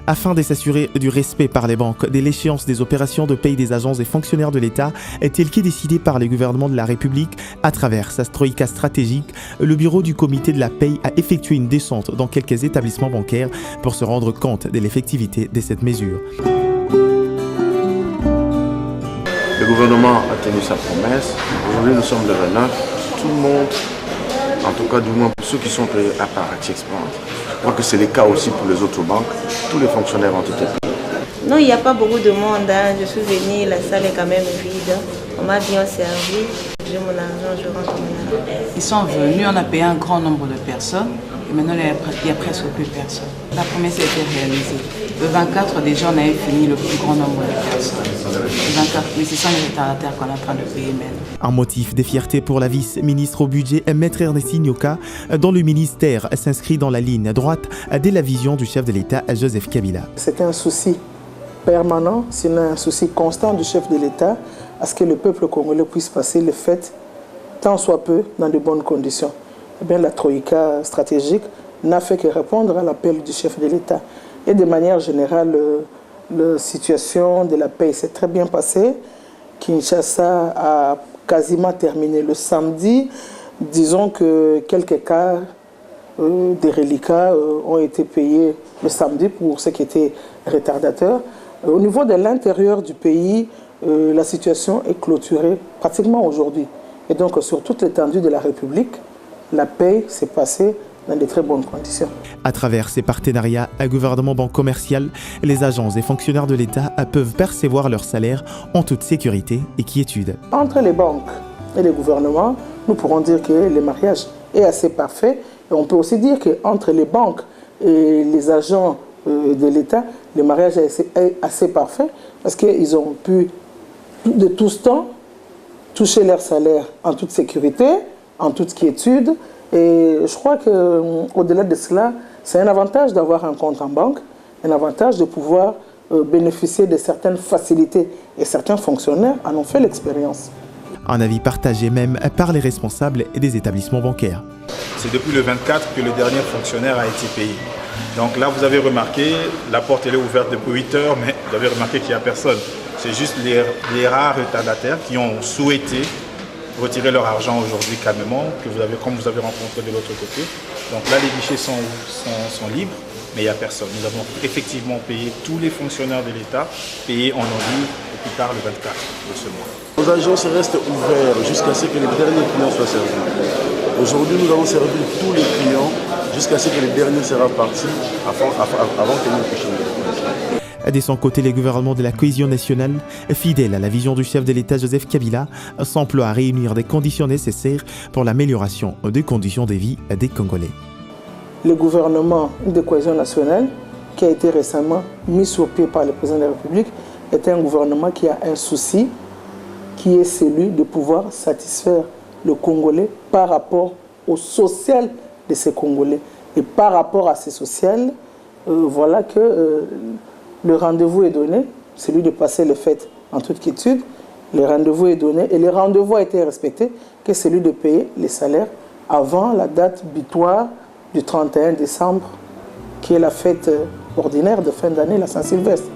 Afin de s'assurer du respect par les banques de l'échéance des opérations de paye des agents et fonctionnaires de l'État, tel qu'est décidé par le gouvernement de la République à travers sa troïka stratégique, le bureau du comité de la paye a effectué une descente dans quelques établissements bancaires pour se rendre compte de l'effectivité de cette mesure. Le gouvernement a tenu sa promesse. Aujourd'hui, nous sommes le 29. Tout le monde, en tout cas du moins pour ceux qui sont créés à part Expanse, je crois que c'est le cas aussi pour les autres banques. Tous les fonctionnaires ont été payés. Non, il n'y a pas beaucoup de monde. Je suis venue, la salle est quand même vide. On m'a bien servi. J'ai mon argent, je rentre mon argent. Ils sont venus, on a payé un grand nombre de personnes. Et maintenant, il n'y a presque plus personne. La promesse a été réalisée. Le 24, déjà, on avait fini le plus grand nombre de personnes. Le 24, mais ce sont les retardataires qu'on est en train de payer maintenant. Un motif de fierté pour la vice-ministre au budget, Maître Ernestine Nyoka, dont le ministère s'inscrit dans la ligne droite de la vision du chef de l'État, Joseph Kabila. C'est un souci permanent, c'est un souci constant du chef de l'État à ce que le peuple congolais puisse passer les fêtes tant soit peu dans de bonnes conditions. Eh bien, la troïka stratégique n'a fait que répondre à l'appel du chef de l'État. Et de manière générale, la situation de la paix s'est très bien passée. Kinshasa a quasiment terminé le samedi. Disons que quelques cas des reliquats ont été payés le samedi pour ceux qui étaient retardateurs. Au niveau de l'intérieur du pays, la situation est clôturée pratiquement aujourd'hui. Et donc, sur toute l'étendue de la République, la paix s'est passée dans de très bonnes conditions. À travers ces partenariats, un gouvernement banque commercial, les agents et fonctionnaires de l'État peuvent percevoir leur salaire en toute sécurité et quiétude. Entre les banques et les gouvernements, nous pourrons dire que le mariage est assez parfait. Et on peut aussi dire qu'entre les banques et les agents de l'État, le mariage est assez parfait parce qu'ils ont pu, de tout ce temps, toucher leur salaire en toute sécurité, en toute quiétude. Et je crois qu'au-delà de cela, c'est un avantage d'avoir un compte en banque, un avantage de pouvoir bénéficier de certaines facilités. Et certains fonctionnaires en ont fait l'expérience. Un avis partagé même par les responsables des établissements bancaires. C'est depuis le 24 que le dernier fonctionnaire a été payé. Donc là, vous avez remarqué, la porte elle est ouverte depuis 8 heures, mais vous avez remarqué qu'il n'y a personne. C'est juste les rares retardataires qui ont souhaité retirer leur argent aujourd'hui calmement, comme vous avez rencontré de l'autre côté. Donc là, les guichets sont libres, mais il n'y a personne. Nous avons effectivement payé tous les fonctionnaires de l'État, payés en ordre au plus tard le 24 de ce mois. Nos agences restent ouvertes jusqu'à ce que les derniers clients soient servis. Aujourd'hui, nous avons servi tous les clients jusqu'à ce que les derniers soient partis avant que nous puissions. De son côté, les gouvernements de la cohésion nationale, fidèles à la vision du chef de l'État Joseph Kabila, s'emploient à réunir des conditions nécessaires pour l'amélioration des conditions de vie des Congolais. Le gouvernement de cohésion nationale, qui a été récemment mis sur pied par le président de la République, est un gouvernement qui a un souci, qui est celui de pouvoir satisfaire le Congolais par rapport au social de ces Congolais. Et par rapport à ces sociales, voilà que le rendez-vous est donné, celui de passer les fêtes en toute quiétude. Le rendez-vous est donné et le rendez-vous a été respecté, que celui de payer les salaires avant la date butoir du 31 décembre, qui est la fête ordinaire de fin d'année, la Saint-Sylvestre.